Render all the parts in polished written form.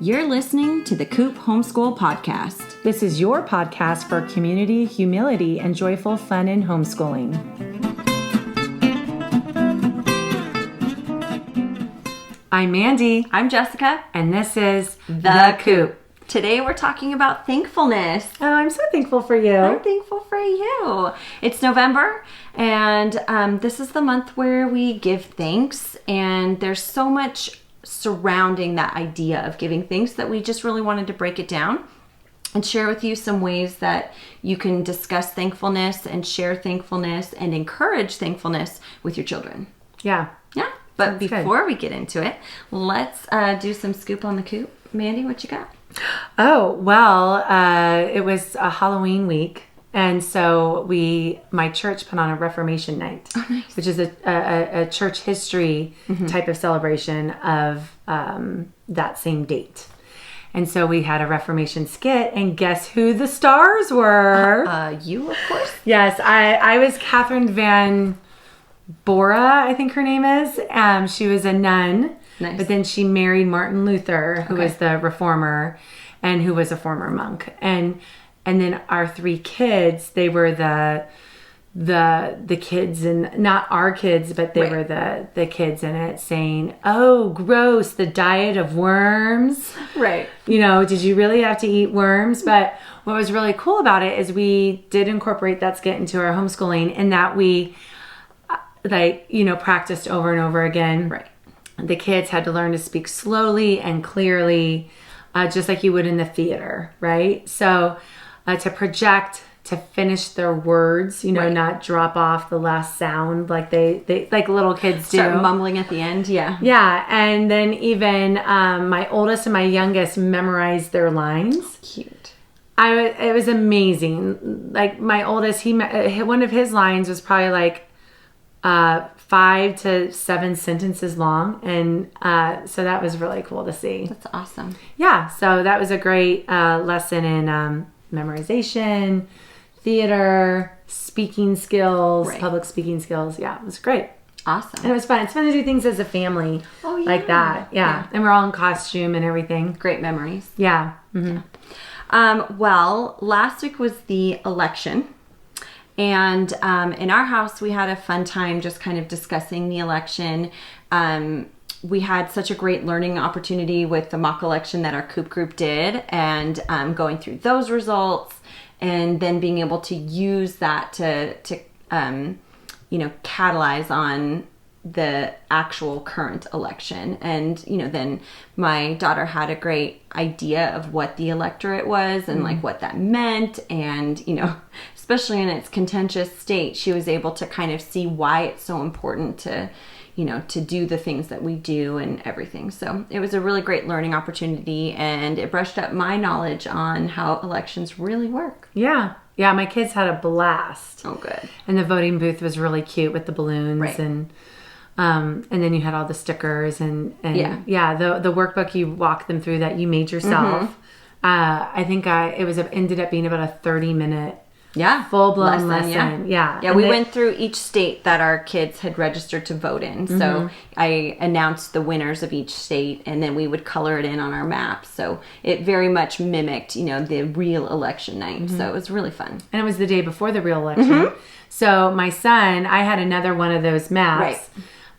You're listening to the Coop Homeschool Podcast. This is your podcast for community, humility, and joyful fun in homeschooling. I'm Mandy. I'm Jessica. And this is The Coop. Today we're talking about thankfulness. Oh, I'm so thankful for you. I'm thankful for you. It's November, and this is the month where we give thanks, and there's so much surrounding that idea of giving thanks that we just really wanted to break it down and share with you some ways that you can discuss thankfulness and share thankfulness and encourage thankfulness with your children. Yeah. But Sounds before we get into it, let's do some scoop on the coop. Mandy, what you got? Oh, well, it was a Halloween week. And so my church put on a Reformation night, which is a church history type of celebration of that same date. And so we had a Reformation skit, and guess who the stars were? You, of course. Yes, I was Catherine Van Bora, I think her name is. She was a nun, but then she married Martin Luther, who was the reformer and who was a former monk. And then our three kids, they were the kids, and not our kids, but they were the kids in it saying, "Oh, gross, the diet of worms." Right. You know, did you really have to eat worms? But what was really cool about it is we did incorporate that skit into our homeschooling, and that we practiced over and over again. Right. The kids had to learn to speak slowly and clearly, just like you would in the theater, right? So to project, to finish their words, not drop off the last sound like they like little kids do. Start mumbling at the end, yeah. Yeah, and then even my oldest and my youngest memorized their lines. Cute. It was amazing. Like my oldest, one of his lines was probably like 5 to 7 sentences long, and so that was really cool to see. That's awesome. Yeah, so that was a great lesson in memorization, theater, speaking skills, public speaking skills. Yeah, it was great. Awesome. And it was fun. It's fun to do things as a family like that. Yeah. And we're all in costume and everything. Great memories. Yeah. Mm-hmm. Well, last week was the election. And in our house, we had a fun time just kind of discussing the election. We had such a great learning opportunity with the mock election that our Coop group did, and going through those results, and then being able to use that to catalyze on the actual current election. And, then my daughter had a great idea of what the electorate was and like what that meant. And, especially in its contentious state, she was able to kind of see why it's so important to do the things that we do and everything. So it was a really great learning opportunity, and it brushed up my knowledge on how elections really work. Yeah. Yeah, my kids had a blast. Oh, good. And the voting booth was really cute with the balloons. Right. And then you had all the stickers and the workbook you walked them through that you made yourself. I think it ended up being about a 30-minute full-blown lesson. Yeah. We went through each state that our kids had registered to vote in. So I announced the winners of each state, and then we would color it in on our maps. So it very much mimicked, the real election night. So it was really fun. And it was the day before the real election. So my son, I had another one of those maps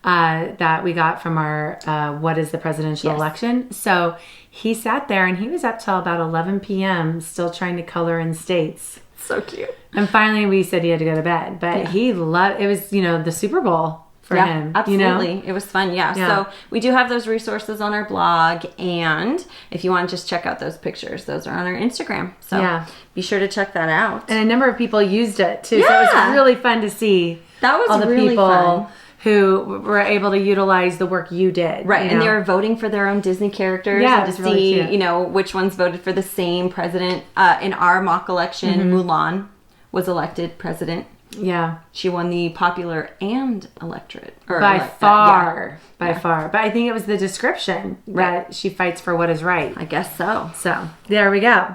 that we got from our What is the Presidential Election. So he sat there, and he was up till about 11 p.m. still trying to color in states. So cute. And finally we said he had to go to bed. But he loved it. Was, the Super Bowl for him. Absolutely. It was fun. Yeah. So we do have those resources on our blog. And if you want to just check out those pictures, those are on our Instagram. So be sure to check that out. And a number of people used it too. So it was really fun to see that was all the really people fun. Who were able to utilize the work you did. Right. And they were voting for their own Disney characters. Yeah, and to see, really which ones voted for the same president. In our mock election, Mulan was elected president. Yeah. She won the popular and electorate. By far. But I think it was the description that she fights for what is right. I guess so. So there we go.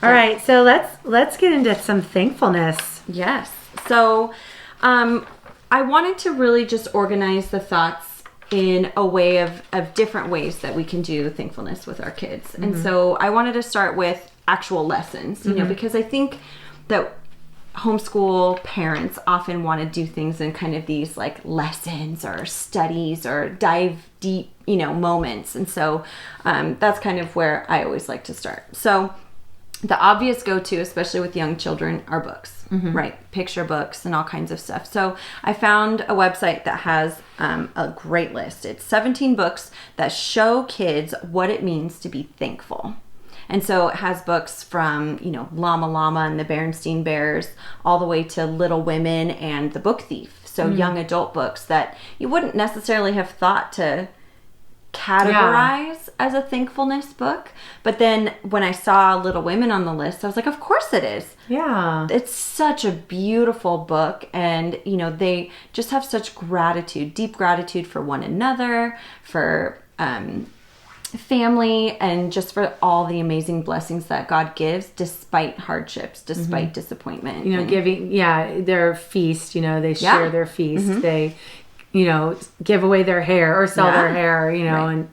All right. So let's get into some thankfulness. Yes. So I wanted to really just organize the thoughts in a way of different ways that we can do thankfulness with our kids. And so I wanted to start with actual lessons, you know, because I think that homeschool parents often want to do things in kind of these like lessons or studies or dive deep, you know, moments. And so that's kind of where I always like to start. So the obvious go-to, especially with young children, are books, right? Picture books and all kinds of stuff. So I found a website that has a great list. It's 17 books that show kids what it means to be thankful. And so it has books from, you know, Llama Llama and the Berenstain Bears, all the way to Little Women and The Book Thief. So young adult books that you wouldn't necessarily have thought to categorize as a thankfulness book. But then when I saw Little Women on the list, I was like, of course it is. Yeah. It's such a beautiful book. And, you know, they just have such gratitude, deep gratitude for one another, for family, and just for all the amazing blessings that God gives despite hardships, despite disappointment. You know, giving, their feast, you know, they share their feast. They, you know, give away their hair or sell their hair, you know, and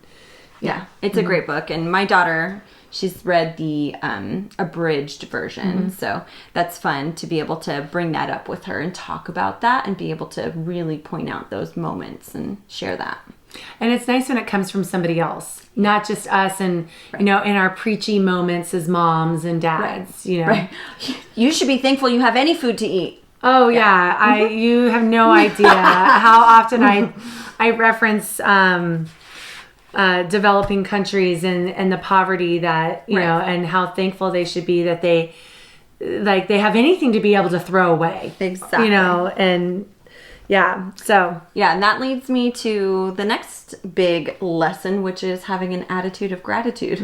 it's a great book. And my daughter, she's read the abridged version. So that's fun to be able to bring that up with her and talk about that and be able to really point out those moments and share that. And it's nice when it comes from somebody else, not just us and, you know, in our preachy moments as moms and dads, you know. Right. You should be thankful you have any food to eat. Oh, yeah. You have no idea how often I reference developing countries and the poverty that, you know, and how thankful they should be that they have anything to be able to throw away. Exactly. You know, and so. Yeah, and that leads me to the next big lesson, which is having an attitude of gratitude.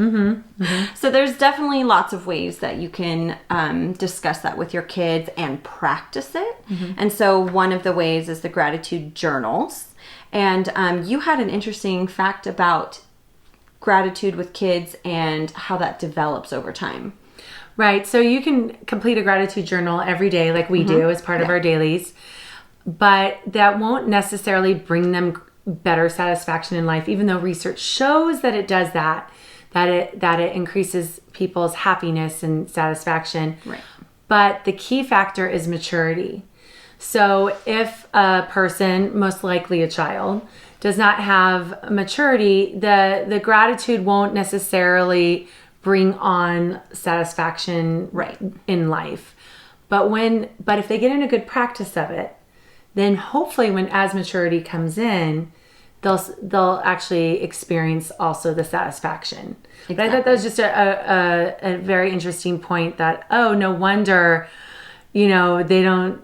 So there's definitely lots of ways that you can discuss that with your kids and practice it. And so one of the ways is the gratitude journals. And you had an interesting fact about gratitude with kids and how that develops over time. Right. So you can complete a gratitude journal every day like we do as part of our dailies. But that won't necessarily bring them better satisfaction in life, even though research shows that it does that it increases people's happiness and satisfaction. Right. But the key factor is maturity. So if a person, most likely a child, does not have maturity, the gratitude won't necessarily bring on satisfaction in life. But if they get in a good practice of it, then hopefully as maturity comes in, they'll actually experience also the satisfaction. Exactly. But I thought that was just a very interesting point that, no wonder, you know, they don't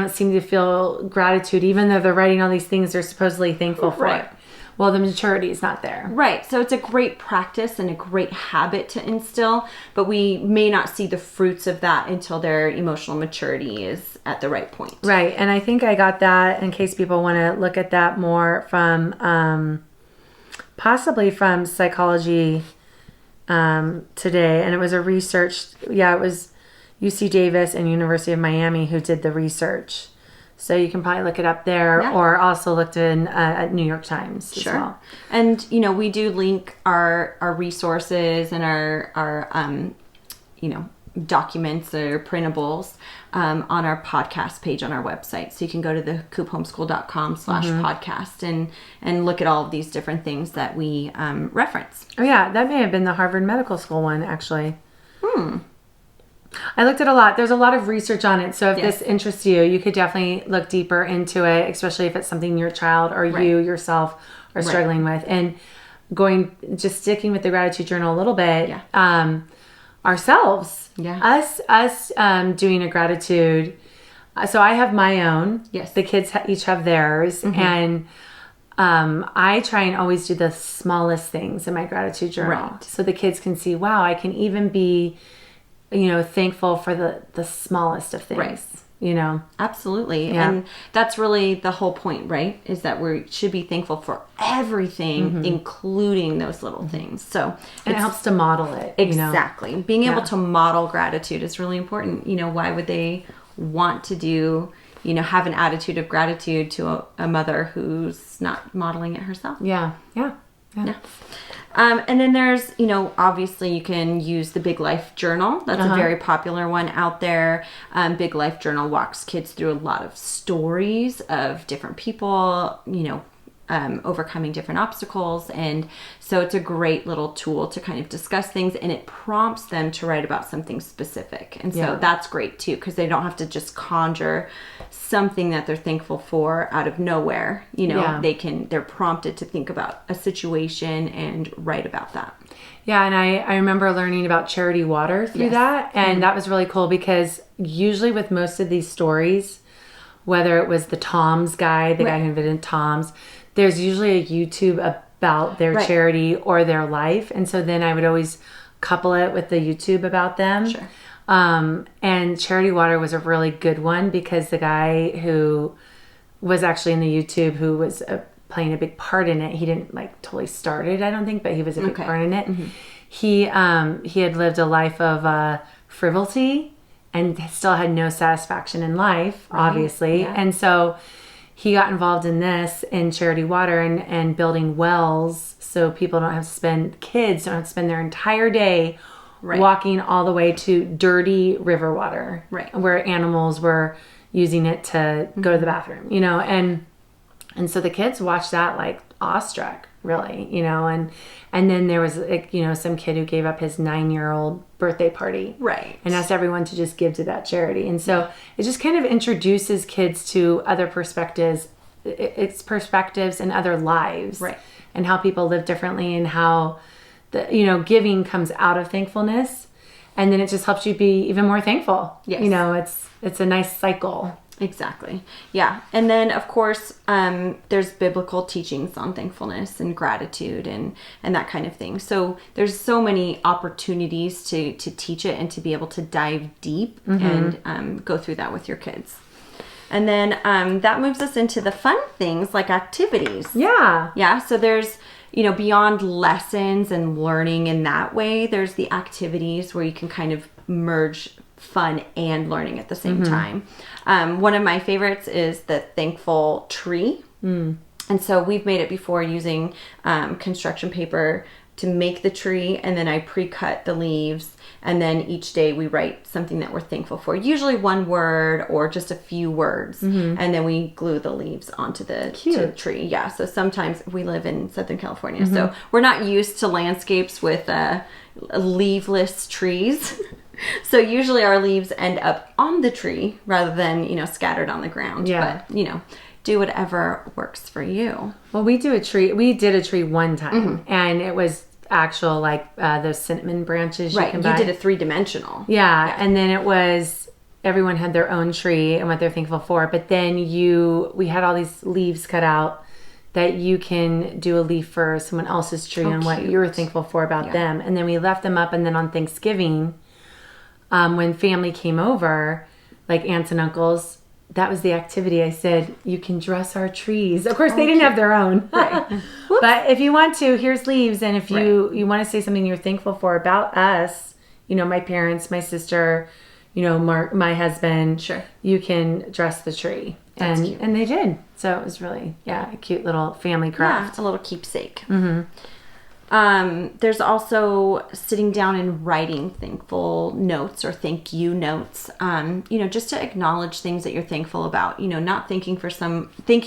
seem to feel gratitude, even though they're writing all these things they're supposedly thankful for. Right. Well, the maturity is not there. Right. So it's a great practice and a great habit to instill, but we may not see the fruits of that until their emotional maturity is at the right point. Right. And I think I got that in case people want to look at that more from possibly from Psychology Today. And it was a research. Yeah, it was UC Davis and University of Miami who did the research. So you can probably look it up there or also looked in at New York Times as well. And, you know, we do link our resources and our you know, documents or printables on our podcast page on our website. So you can go to thecoopHomeschool.com/podcast and look at all of these different things that we reference. Oh, yeah. That may have been the Harvard Medical School one, actually. I looked at a lot. There's a lot of research on it. So if this interests you, you could definitely look deeper into it, especially if it's something your child or you yourself are struggling with. And just sticking with the gratitude journal a little bit, ourselves, us doing a gratitude. So I have my own. Yes. The kids each have theirs. And I try and always do the smallest things in my gratitude journal. Right. So the kids can see, wow, I can even be, you know, thankful for the smallest of things. Right. You know? Absolutely. Yeah. And that's really the whole point, right? Is that we should be thankful for everything, including those little things. So and it helps to model it. Exactly. You know? Being able to model gratitude is really important. You know, why would they want to do, have an attitude of gratitude to a mother who's not modeling it herself. Yeah. And then there's, obviously you can use the Big Life Journal. That's a very popular one out there. Big Life Journal walks kids through a lot of stories of different people, overcoming different obstacles. And so it's a great little tool to kind of discuss things, and it prompts them to write about something specific. And so that's great too, because they don't have to just conjure something that they're thankful for out of nowhere. They're prompted to think about a situation and write about that. Yeah, and I remember learning about charity water through that, and that was really cool, because usually with most of these stories, whether it was the Tom's guy, the guy who invented Tom's, there's usually a YouTube about their charity or their life. And so then I would always couple it with the YouTube about them. Sure. And Charity Water was a really good one, because the guy who was actually in the YouTube, who was playing a big part in it, he didn't totally start it, I don't think, but he was a big part in it. Mm-hmm. He had lived a life of frivolity and still had no satisfaction in life, obviously. Yeah. And so he got involved in this, in Charity Water, and building wells, so people kids don't have to spend their entire day walking all the way to dirty river water, where animals were using it to go to the bathroom, and so the kids watched that awestruck, really, and then there was some kid who gave up his 9-year-old birthday party, and asked everyone to just give to that charity. And so it just kind of introduces kids to other perspectives, its perspectives and other lives, and how people live differently, and how giving comes out of thankfulness, and then it just helps you be even more thankful. It's a nice cycle. Exactly. Yeah. And then, of course, there's biblical teachings on thankfulness and gratitude and that kind of thing. So there's so many opportunities to teach it and to be able to dive deep and go through that with your kids. And then that moves us into the fun things like activities. Yeah. Yeah. So there's, beyond lessons and learning in that way, there's the activities where you can kind of merge fun and learning at the same time. One of my favorites is the thankful tree. And so we've made it before using construction paper to make the tree, and then I pre-cut the leaves, and then each day we write something that we're thankful for, usually one word or just a few words, and then we glue the leaves onto the tree. Yeah, so sometimes we live in Southern California, so we're not used to landscapes with leafless trees. So usually our leaves end up on the tree rather than, scattered on the ground. Yeah. But, do whatever works for you. Well, we did a tree one time, and it was actual, those cinnamon branches you can buy. You did a 3-dimensional. Yeah. And then it was, everyone had their own tree and what they're thankful for. But then we had all these leaves cut out that you can do a leaf for someone else's tree and what you were thankful for about them. And then we left them up, and then on Thanksgiving, when family came over, like aunts and uncles, that was the activity. I said, you can dress our trees. Of course, they didn't have their own. But if you want to, here's leaves. And if you want to say something you're thankful for about us, my parents, my sister, Mark, my husband, you can dress the tree. And they did. So it was really, a cute little family craft. Yeah, it's a little keepsake. There's also sitting down and writing thankful notes or thank you notes, just to acknowledge things that you're thankful about, not thanking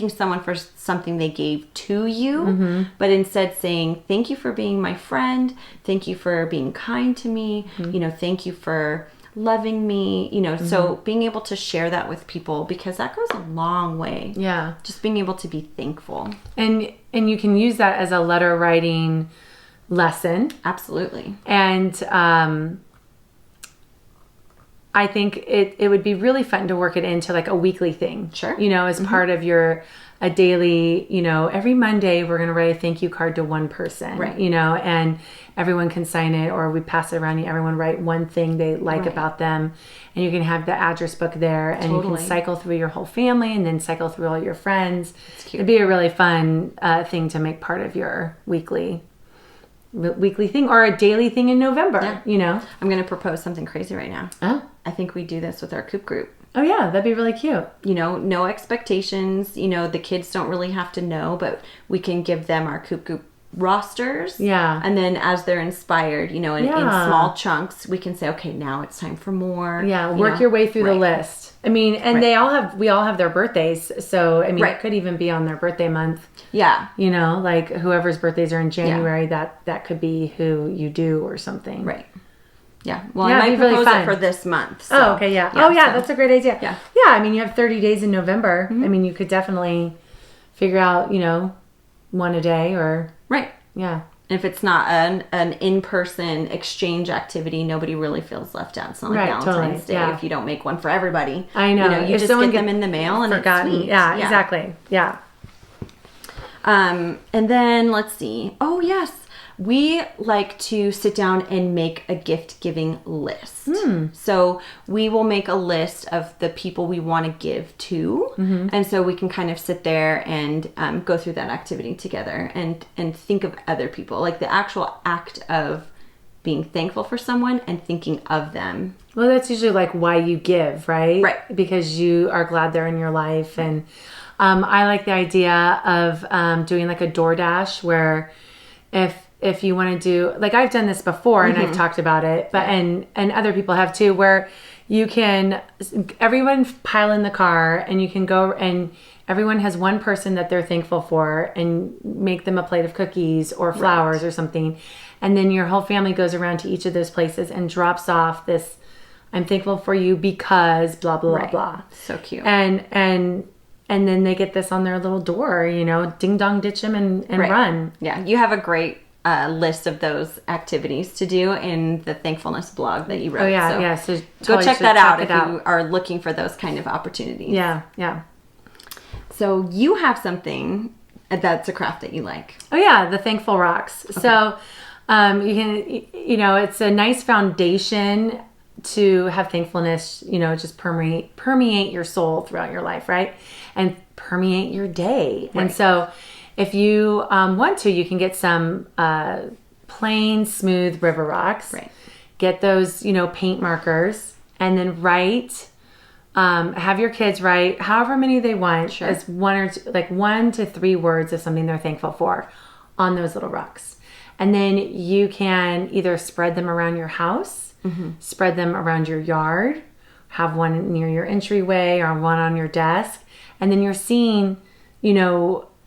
someone for something they gave to you, but instead saying, thank you for being my friend. Thank you for being kind to me. Thank you for loving me, so being able to share that with people, because that goes a long way. Yeah. Just being able to be thankful. And you can use that as a letter writing lesson. Absolutely. And I think it would be really fun to work it into a weekly thing. Sure. As part of a daily, every Monday we're going to write a thank you card to one person, right. And everyone can sign it, or we pass it around, and everyone write one thing they like about them, and you can have the address book there, and you can cycle through your whole family and then cycle through all your friends. It's cute. It'd be a really fun thing to make part of your weekly thing, or a daily thing in November. I'm going to propose something crazy right now. Oh. I think we do this with our coop group. Oh yeah, that'd be really cute. No expectations. The kids don't really have to know, but we can give them our Coop rosters. Yeah. And then as they're inspired, in small chunks, we can say, okay, now it's time for more. Yeah, work your way through the list. I mean, and we all have their birthdays. So, I mean, it could even be on their birthday month. Yeah. Like whoever's birthdays are in January, that could be who you do or something. Right. Yeah. Well, I might propose it for this month. So. Oh, okay, yeah. That's a great idea. Yeah. Yeah, I mean, you have 30 days in November. I mean, you could definitely figure out, one a day or... Right. Yeah. If it's not an in-person exchange activity, nobody really feels left out. It's not like Valentine's Day if you don't make one for everybody. I know. You just get them in the mail and forgotten. It's sweet. Yeah, exactly. Yeah. And then let's see. Oh, yes. We like to sit down and make a gift-giving list. So we will make a list of the people we want to give to. And so we can kind of sit there and go through that activity together and think of other people. Like the actual act of being thankful for someone and thinking of them. Well, that's usually like why you give, right? Right. Because you are glad they're in your life. And I like the idea of doing like a DoorDash where if you want to do, like I've done this before and I've talked about it, but and other people have too, where you can, everyone pile in the car and you can go and everyone has one person that they're thankful for and make them a plate of cookies or flowers or something. And then your whole family goes around to each of those places and drops off this, I'm thankful for you because blah, blah, blah. So cute. And then they get this on their little door, ding dong ditch them and run. Yeah. You have a great list of those activities to do in the Thankfulness blog that you wrote. Oh yeah, so go check that out if you are looking for those kind of opportunities. Yeah. So you have something that's a craft that you like. Oh yeah, the Thankful Rocks. Okay. So you can, it's a nice foundation to have thankfulness, just permeate your soul throughout your life, right? And permeate your day. Right. And so if you want to, you can get some plain, smooth river rocks. Right. Get those, paint markers, and then write. Have your kids write however many they want, as 1 to 3 words of something they're thankful for on those little rocks. And then you can either spread them around your house, spread them around your yard, have one near your entryway or one on your desk, and then you're seeing,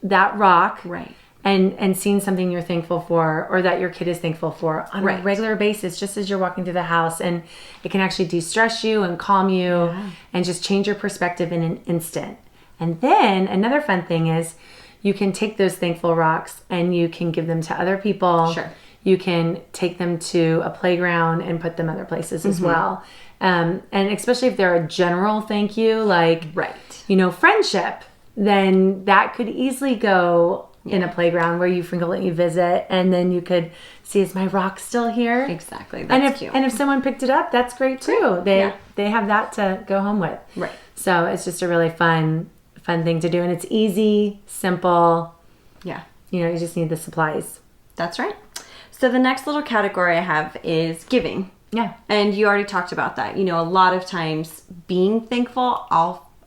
that rock, right, and seeing something you're thankful for or that your kid is thankful for on a regular basis, just as you're walking through the house. And it can actually de-stress you and calm you and just change your perspective in an instant. And then another fun thing is you can take those thankful rocks and you can give them to other people. Sure. You can take them to a playground and put them other places as well. And especially if they're a general thank you, like, friendship, then that could easily go in a playground where you frequently visit, and then you could see, is my rock still here? Exactly. That's cute. And if someone picked it up, that's great too. They have that to go home with. Right. So it's just a really fun thing to do, and it's easy, simple. Yeah. You just need the supplies. That's right. So the next little category I have is giving. Yeah. And you already talked about that. A lot of times being thankful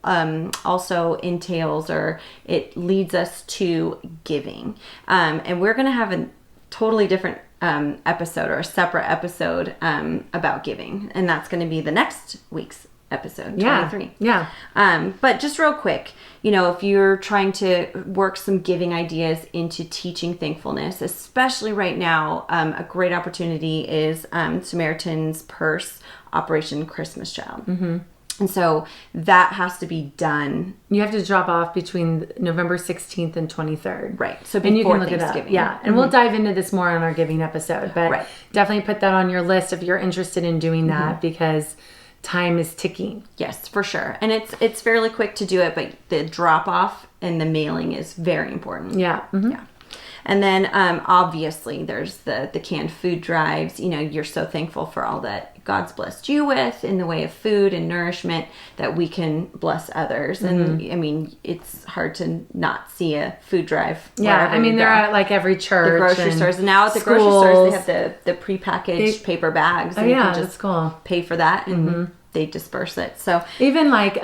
also entails, or it leads us to giving. And we're going to have a totally different episode, or a separate episode about giving. And that's going to be the next week's episode, 23. Yeah. But just real quick, if you're trying to work some giving ideas into teaching thankfulness, especially right now, a great opportunity is Samaritan's Purse Operation Christmas Child. Mm-hmm. And so that has to be done. You have to drop off between November 16th and 23rd. Right. So and you can look Thanksgiving. It up. Yeah. And we'll dive into this more on our giving episode. But definitely put that on your list if you're interested in doing that, because time is ticking. Yes, for sure. And it's fairly quick to do it, but the drop off and the mailing is very important. Yeah. Mm-hmm. Yeah. And then obviously there's the canned food drives. You're so thankful for all that God's blessed you with in the way of food and nourishment, that we can bless others. And I mean, it's hard to not see a food drive. Yeah, I mean, they're at like every church, the grocery stores. And now at the grocery stores, they have the prepackaged paper bags. Oh, and yeah, you can just that's cool. pay for that and they disperse it. So even like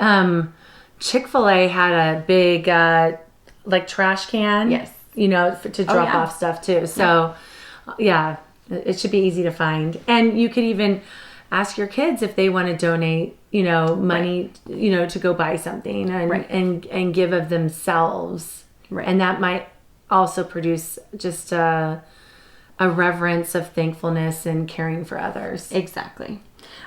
Chick-fil-A had a big like trash can. Yes. You know, to drop off stuff too. So yeah, it should be easy to find. And you could even ask your kids if they want to donate, you know, money, you know, to go buy something and give of themselves. Right. And that might also produce just a reverence of thankfulness and caring for others. Exactly.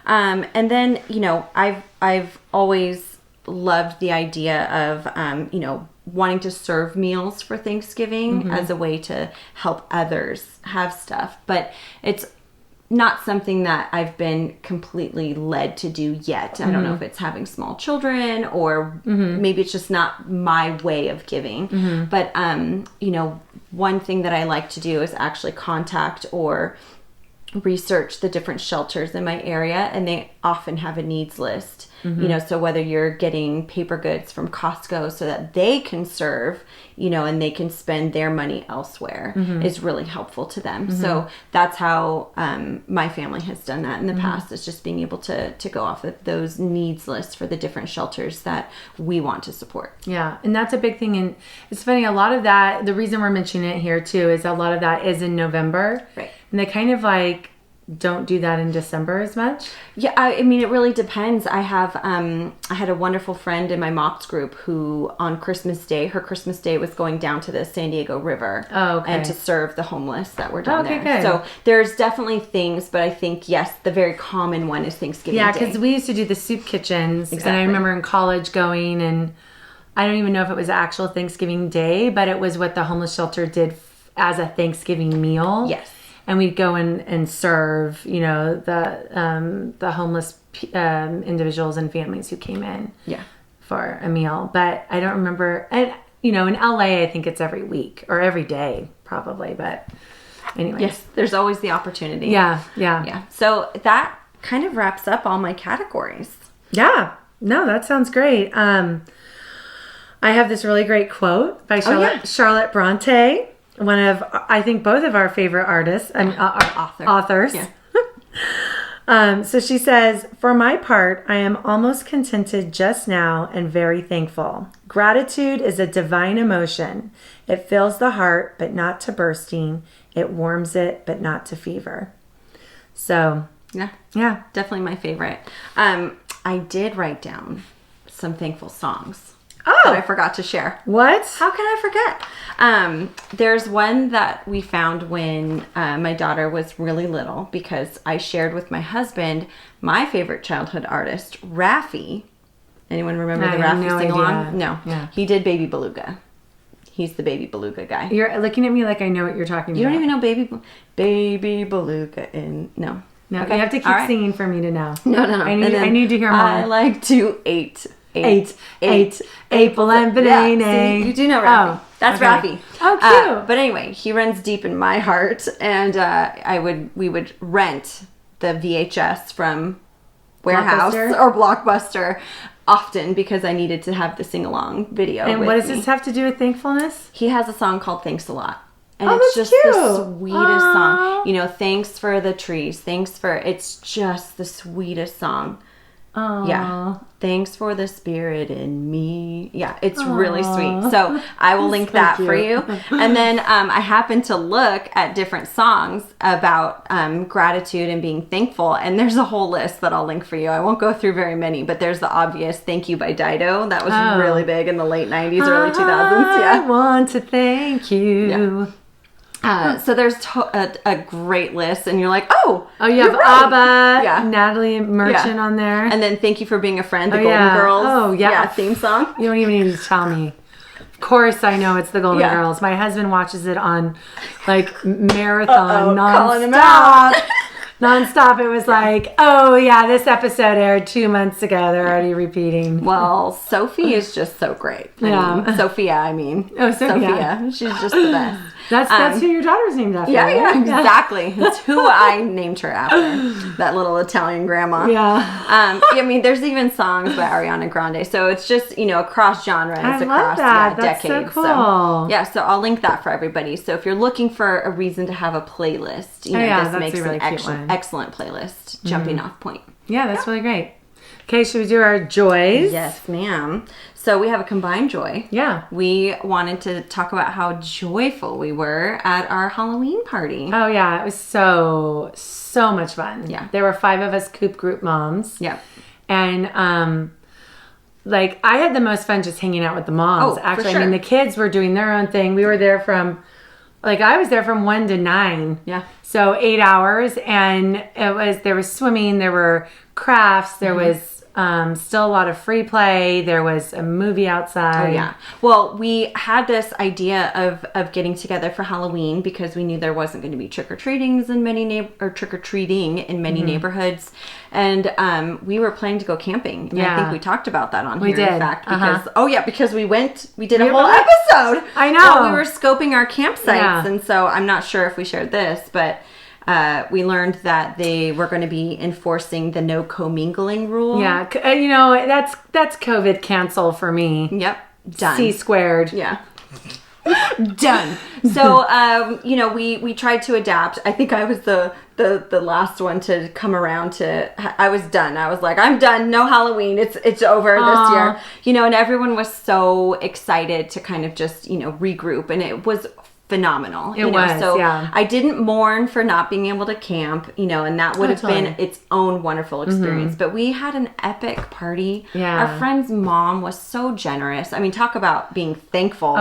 And then, you know, I've always loved the idea of, you know, wanting to serve meals for Thanksgiving as a way to help others have stuff. But it's not something that I've been completely led to do yet. I don't know if it's having small children or maybe it's just not my way of giving. But, you know, one thing that I like to do is actually contact or research the different shelters in my area, and they often have a needs list. You know, so whether you're getting paper goods from Costco so that they can serve, you know, and they can spend their money elsewhere is really helpful to them. So that's how my family has done that in the past, is just being able to go off of those needs lists for the different shelters that we want to support. Yeah, and that's a big thing. And it's funny, a lot of that, the reason we're mentioning it here too, is a lot of that is in November. Right. And they kind of like don't do that in December as much. Yeah, I mean, it really depends. I have, I had a wonderful friend in my MOPS group who on Christmas Day, her Christmas Day was going down to the San Diego River and to serve the homeless that were down there. Good. So there's definitely things, but I think, yes, the very common one is Thanksgiving Day. Yeah, because we used to do the soup kitchens. And I remember in college going, and I don't even know if it was actual Thanksgiving Day, but it was what the homeless shelter did as a Thanksgiving meal. Yes. And we'd go in and serve, you know, the homeless individuals and families who came in for a meal. But I don't remember. And, you know, in LA, I think it's every week or every day probably. But anyway. Yes, there's always the opportunity. Yeah. So that kind of wraps up all my categories. Yeah. No, that sounds great. I have this really great quote by Charlotte Bronte. One of, I think, both of our favorite artists, authors. Yeah. So she says, "For my part, I am almost contented just now and very thankful. Gratitude is a divine emotion. It fills the heart, but not to bursting. It warms it, but not to fever." So, yeah, definitely my favorite. I did write down some thankful songs. That I forgot to share. What? How can I forget? There's one that we found when my daughter was really little, because I shared with my husband my favorite childhood artist, Raffi. Anyone remember the Raffi sing-along? No. Yeah. He did Baby Beluga. He's the Baby Beluga guy. You're looking at me like I know what you're talking about. You don't even know Baby Beluga in... No. No, okay. You have to keep singing for me to know. No. I need to hear more. I like to eat apple and banana. Yeah, you do know Raffi. That's Raffi. Oh, cute. But anyway, he runs deep in my heart, and we would rent the VHS from Warehouse or Blockbuster often because I needed to have the sing-along video. And what does this have to do with thankfulness? He has a song called "Thanks a Lot." And it's just cute. The sweetest song. You know, thanks for the trees. It's just the sweetest song. Aww. Yeah. Thanks for the spirit in me. Yeah, it's really sweet. So I will link that for you. And then I happened to look at different songs about gratitude and being thankful. And there's a whole list that I'll link for you. I won't go through very many, but there's the obvious Thank You by Dido. That was really big in the late 90s, early 2000s. Yeah. I want to thank you. Yeah. So there's a great list, and you're like, oh, you have ABBA, Natalie Merchant on there, and then Thank You for Being a Friend, the Golden Girls, theme song. You don't even need to tell me. Of course, I know it's the Golden Girls. My husband watches it on like marathon nonstop. It was like, this episode aired 2 months ago. They're already repeating. Well, Sophie is just so great. Sophia. Sophia. She's just the best. That's who your daughter's named after. Yeah, exactly. It's who I named her after. That little Italian grandma. Yeah. I mean, there's even songs by Ariana Grande. So it's just, across genres, across decades. So cool. So I'll link that for everybody. So if you're looking for a reason to have a playlist, this makes an excellent playlist jumping off point. Yeah, that's really great. Okay, should we do our joys? Yes, ma'am. So we have a combined joy. Yeah. We wanted to talk about how joyful we were at our Halloween party. Oh, yeah. It was so much fun. Yeah. There were 5 of us Coop Group moms. Yeah. And, I had the most fun just hanging out with the moms. Oh, actually. for sure. I mean, the kids were doing their own thing. We were there from, I was there from 1 to 9. Yeah. So 8 hours. And there was swimming, there were crafts, there was still a lot of free play. There was a movie outside. Oh, yeah. Well, we had this idea of getting together for Halloween because we knew there wasn't going to be trick-or-treating in many neighborhoods. And we were planning to go camping. And I think we talked about that on here, in fact. Because we did a whole episode. I know. While we were scoping our campsites. Yeah. And so I'm not sure if we shared this, but we learned that they were going to be enforcing the no commingling rule. Yeah, that's COVID cancel for me. Yep, done. C squared. Yeah, done. So we tried to adapt. I think I was the last one to come around to. I was done. I was like, I'm done. No Halloween. It's over this year. And everyone was so excited to kind of just regroup, and it was phenomenal. I didn't mourn for not being able to camp, and that would have been its own wonderful experience. But we had an epic party. Yeah. Our friend's mom was so generous. I mean, talk about being thankful.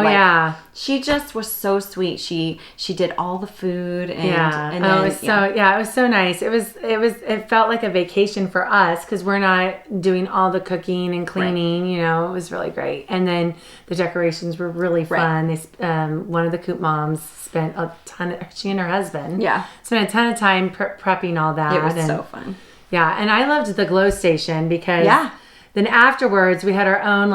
She just was so sweet. She did all the food and it was so nice. It felt like a vacation for us because we're not doing all the cooking and cleaning, it was really great. And then the decorations were really fun. They one of the Coop moms spent a ton she and her husband spent a ton of time prepping all that. It was so fun. Yeah, and I loved the glow station because then afterwards we had our own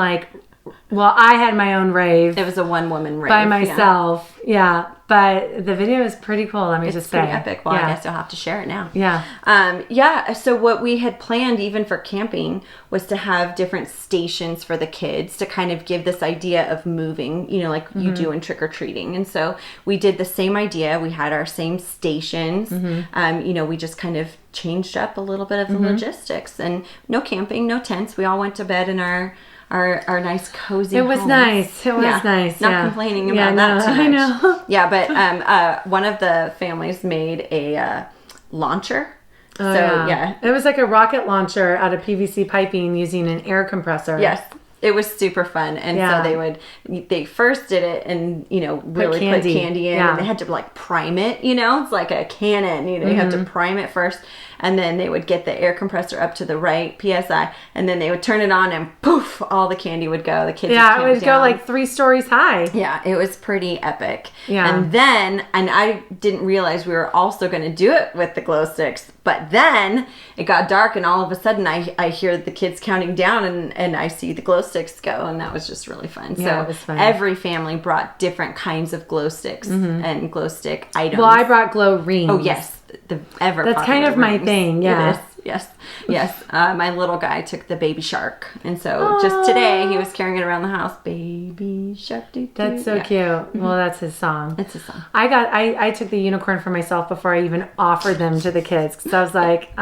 I had my own rave. It was a one-woman rave by myself. Yeah. But the video is pretty cool, let me just say. It's pretty epic. Well, I guess you'll have to share it now. Yeah. So what we had planned even for camping was to have different stations for the kids to kind of give this idea of moving, like you do in trick-or-treating. And so we did the same idea. We had our same stations. We just kind of changed up a little bit of the logistics. And no camping, no tents. We all went to bed in our nice cozy It was homes. Nice. It was nice. Not complaining about that too much. I know. Yeah, but one of the families made a launcher. It was like a rocket launcher out of PVC piping using an air compressor. Yes. It was super fun. And so they first did it and, really put candy in. And they had to prime it, it's like a cannon, you have to prime it first. And then they would get the air compressor up to the right PSI, and then they would turn it on, and poof, all the candy would go. The kids it would go 3 stories high. Yeah, it was pretty epic. Yeah. And I didn't realize we were also going to do it with the glow sticks. But then it got dark, and all of a sudden I hear the kids counting down, and I see the glow sticks go, and that was just really fun. Yeah, it was fun. Every family brought different kinds of glow sticks and glow stick items. Well, I brought glow rings. Oh, yes. That's kind of my thing. Yeah. It is. Yes. My little guy took the baby shark, and so just today he was carrying it around the house. Baby shark. That's so cute. Well, that's his song. It's his song. I took the unicorn for myself before I even offered them to the kids because I was like,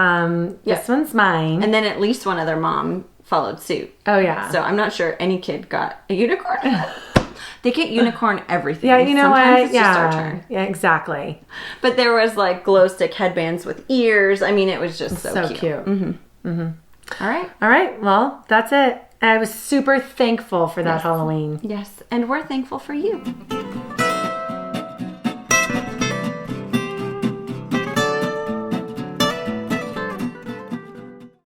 this one's mine. And then at least one other mom followed suit. Oh yeah. So I'm not sure any kid got a unicorn. They get unicorn everything. Yeah, you know Sometimes what? It's just our turn. Yeah, exactly. But there was glow stick headbands with ears. I mean, it was just so cute. All right. Well, that's it. I was super thankful for that Halloween. Yes, and we're thankful for you.